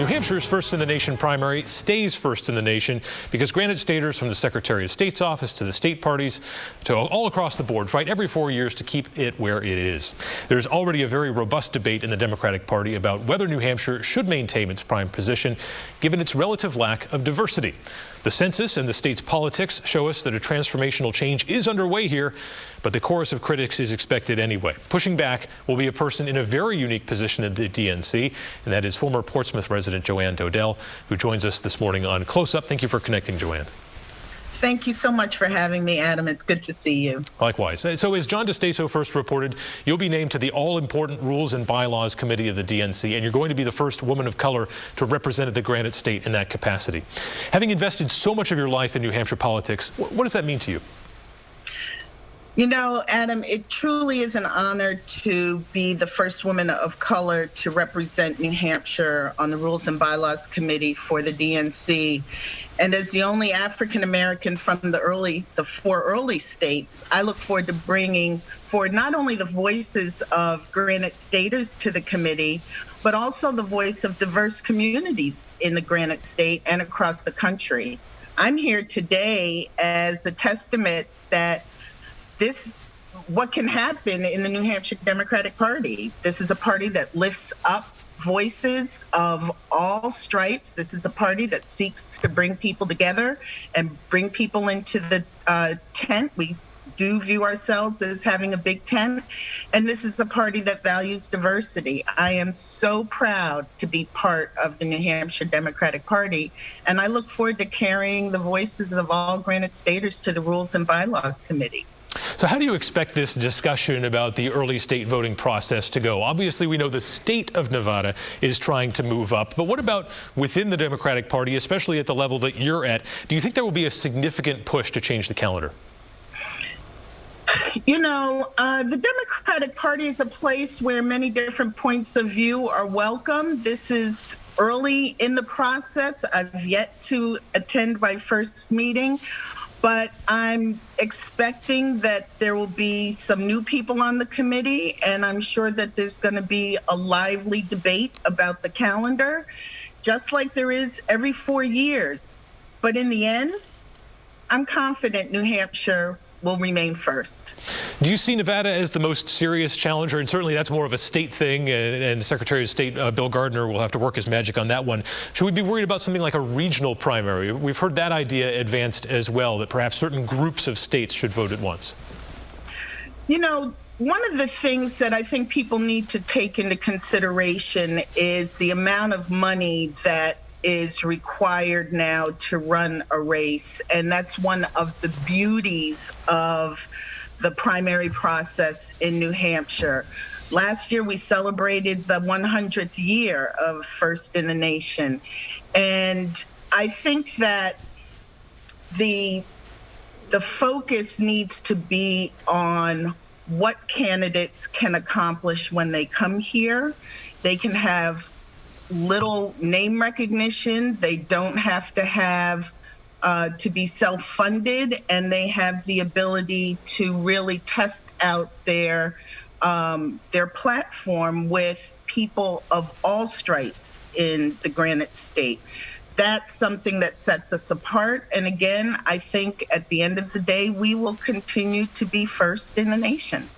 New Hampshire's First in the Nation primary stays first in the nation because Granite Staters from the Secretary of State's office to the state parties to all across the board fight every 4 years to keep it where it is. There's already a very robust debate in the Democratic Party about whether New Hampshire should maintain its prime position given its relative lack of diversity. The census and the state's politics show us that a transformational change is underway here, but the chorus of critics is expected anyway. Pushing back will be a person in a very unique position at the DNC, and that is former Portsmouth resident Joanne Dodell, who joins us this morning on Close Up. Thank you for connecting, Joanne. Thank you so much for having me, Adam. It's good to see you. Likewise. So as John DeStaso first reported, you'll be named to the all-important Rules and Bylaws Committee of the DNC, and you're going to be the first woman of color to represent the Granite State in that capacity. Having invested so much of your life in New Hampshire politics, what does that mean to you? You know, Adam, it truly is an honor to be the first woman of color to represent New Hampshire on the Rules and Bylaws Committee for the DNC. And as the only African-American from the four early states, I look forward to bringing forward not only the voices of Granite Staters to the committee, but also the voice of diverse communities in the Granite State and across the country. I'm here today as a testament that what can happen in the New Hampshire Democratic Party. This is a party that lifts up voices of all stripes. This is a party that seeks to bring people together and bring people into the tent. We do view ourselves as having a big tent, and this is the party that values diversity. I am so proud to be part of the New Hampshire Democratic Party, and I look forward to carrying the voices of all Granite Staters to the Rules and Bylaws Committee. So how do you expect this discussion about the early state voting process to go? Obviously, we know the state of Nevada is trying to move up, but what about within the Democratic Party, especially at the level that you're at? Do you think there will be a significant push to change the calendar? You know, the Democratic Party is a place where many different points of view are welcome. This is early in the process. I've yet to attend my first meeting, but I'm expecting that there will be some new people on the committee, and I'm sure that there's going to be a lively debate about the calendar, just like there is every 4 years. But in the end, I'm confident New Hampshire will remain first. Do you see Nevada as the most serious challenger? And certainly that's more of a state thing, and Secretary of State Bill Gardner will have to work his magic on that one. Should we be worried about something like a regional primary? We've heard that idea advanced as well, that perhaps certain groups of states should vote at once. You know, one of the things that I think people need to take into consideration is the amount of money that is required now to run a race. And that's one of the beauties of the primary process in New Hampshire. Last year, we celebrated the 100th year of First in the Nation. And I think that the focus needs to be on what candidates can accomplish when they come here. They can have little name recognition. They don't have to have to be self-funded, and they have the ability to really test out their platform with people of all stripes in the Granite State. That's something that sets us apart. And again, I think at the end of the day, we will continue to be first in the nation.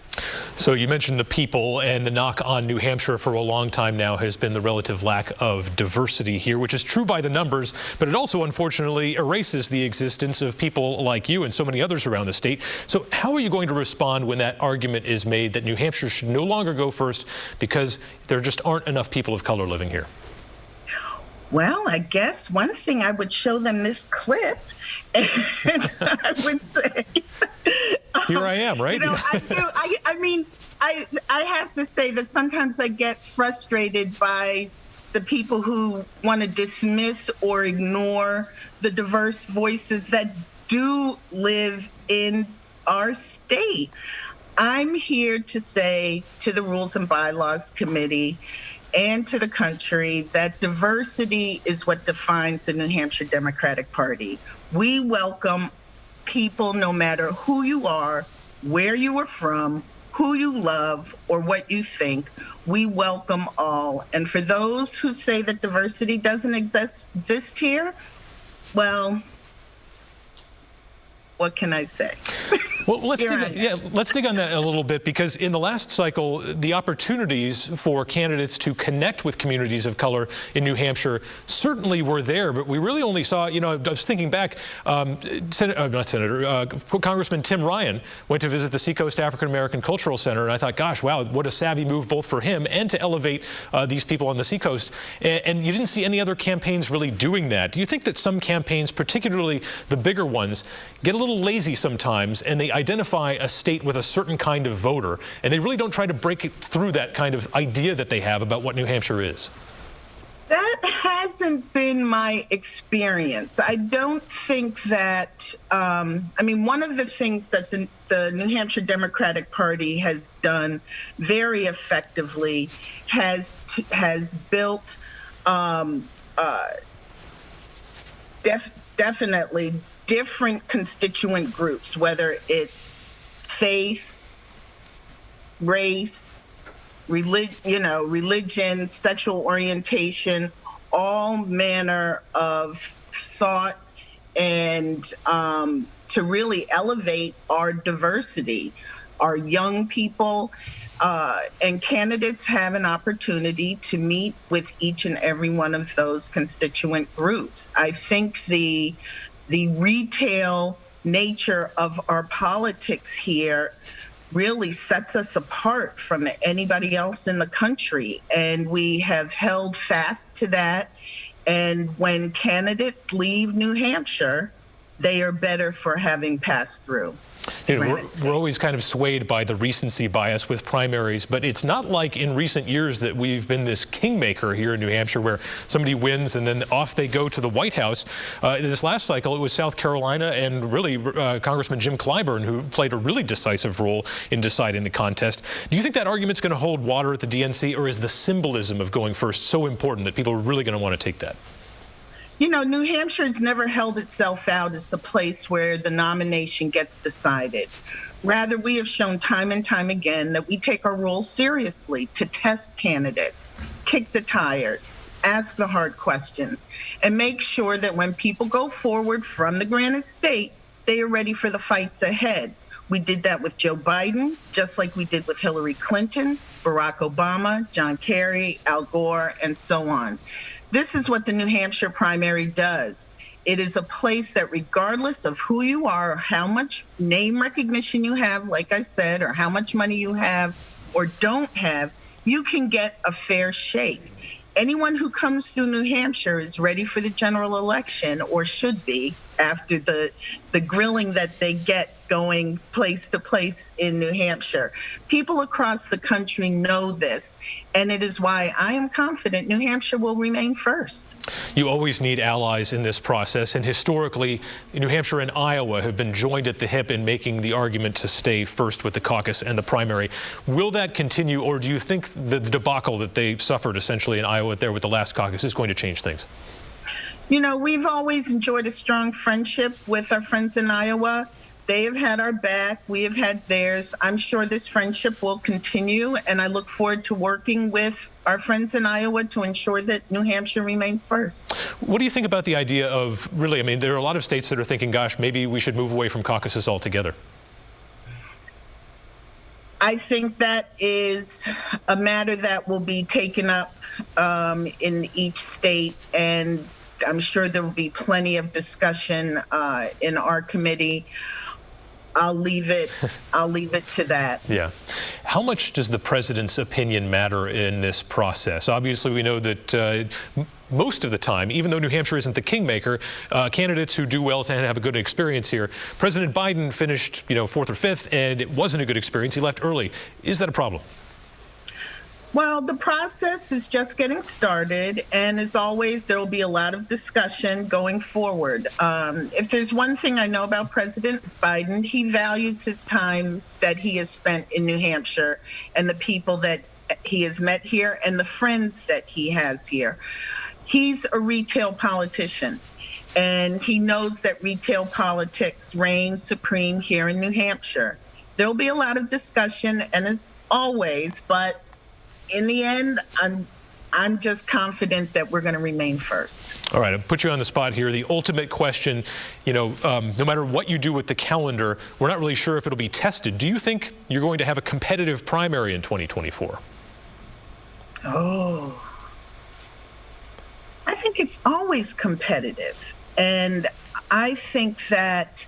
So you mentioned the people, and the knock on New Hampshire for a long time now has been the relative lack of diversity here, which is true by the numbers, but it also unfortunately erases the existence of people like you and so many others around the state. So how are you going to respond when that argument is made that New Hampshire should no longer go first because there just aren't enough people of color living here? Well, I guess one thing, I would show them this clip, and I would say, here I am, right? You know, I have to say that sometimes I get frustrated by the people who want to dismiss or ignore the diverse voices that do live in our state. I'm here to say to the Rules and Bylaws Committee and to the country that diversity is what defines the New Hampshire Democratic Party. We welcome people no matter who you are, where you are from, who you love, or what you think. We welcome all. And for those who say that diversity doesn't exist here, well, what can I say? Well, let's dig on that a little bit, because in the last cycle, the opportunities for candidates to connect with communities of color in New Hampshire certainly were there, but we really only saw, I was thinking back, Congressman Tim Ryan went to visit the Seacoast African American Cultural Center, and I thought, gosh, wow, what a savvy move both for him and to elevate these people on the Seacoast. And you didn't see any other campaigns really doing that. Do you think that some campaigns, particularly the bigger ones, get a little lazy sometimes, and they identify a state with a certain kind of voter, and they really don't try to break it through that kind of idea that they have about what New Hampshire is? That hasn't been my experience. I don't think that, one of the things that the New Hampshire Democratic Party has done very effectively has built definitely different constituent groups, whether it's faith, race, religion, sexual orientation, all manner of thought, and to really elevate our diversity, our young people, and candidates have an opportunity to meet with each and every one of those constituent groups. I think the retail nature of our politics here really sets us apart from anybody else in the country, and we have held fast to that. And when candidates leave New Hampshire, they are better for having passed through. We're always kind of swayed by the recency bias with primaries, but it's not like in recent years that we've been this kingmaker here in New Hampshire where somebody wins and then off they go to the White House. This last cycle, it was South Carolina and really Congressman Jim Clyburn who played a really decisive role in deciding the contest. Do you think that argument's going to hold water at the DNC, or is the symbolism of going first so important that people are really going to want to take that? New Hampshire's never held itself out as the place where the nomination gets decided. Rather, we have shown time and time again that we take our role seriously to test candidates, kick the tires, ask the hard questions, and make sure that when people go forward from the Granite State, they are ready for the fights ahead. We did that with Joe Biden, just like we did with Hillary Clinton, Barack Obama, John Kerry, Al Gore, and so on. This is what the New Hampshire primary does. It is a place that regardless of who you are, or how much name recognition you have, like I said, or how much money you have or don't have, you can get a fair shake. Anyone who comes through New Hampshire is ready for the general election, or should be, after the grilling that they get going place to place in New Hampshire. People across the country know this, and it is why I am confident New Hampshire will remain first. You always need allies in this process, and historically, New Hampshire and Iowa have been joined at the hip in making the argument to stay first with the caucus and the primary. Will that continue, or do you think the debacle that they suffered essentially in Iowa there with the last caucus is going to change things? We've always enjoyed a strong friendship with our friends in Iowa. They have had our back. We have had theirs. I'm sure this friendship will continue, and I look forward to working with our friends in Iowa to ensure that New Hampshire remains first. What do you think about the idea of really, there are a lot of states that are thinking, gosh, maybe we should move away from caucuses altogether? I think that is a matter that will be taken up in each state, and I'm sure there will be plenty of discussion in our committee. I'll leave it to that. Yeah. How much does the president's opinion matter in this process? Obviously, we know that most of the time, even though New Hampshire isn't the kingmaker, candidates who do well tend to have a good experience here. President Biden finished, 4th or 5th, and it wasn't a good experience. He left early. Is that a problem? Well, the process is just getting started, and as always, there will be a lot of discussion going forward. If there's one thing I know about President Biden, he values his time that he has spent in New Hampshire and the people that he has met here and the friends that he has here. He's a retail politician, and he knows that retail politics reigns supreme here in New Hampshire. there'll be a lot of discussion, and as always, but in the end, I'm just confident that we're going to remain first. All right, I'll put you on the spot here. The ultimate question, no matter what you do with the calendar, we're not really sure if it'll be tested. Do you think you're going to have a competitive primary in 2024? Oh, I think it's always competitive. And I think that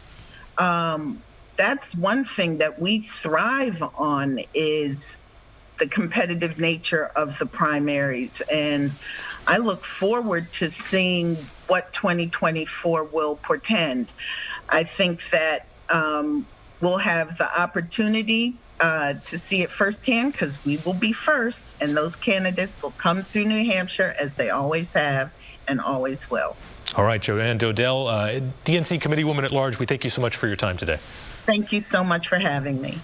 that's one thing that we thrive on is the competitive nature of the primaries. And I look forward to seeing what 2024 will portend. I think that we'll have the opportunity to see it firsthand because we will be first, and those candidates will come through New Hampshire as they always have and always will. All right, Joanne Dodell, DNC Committeewoman at Large, we thank you so much for your time today. Thank you so much for having me.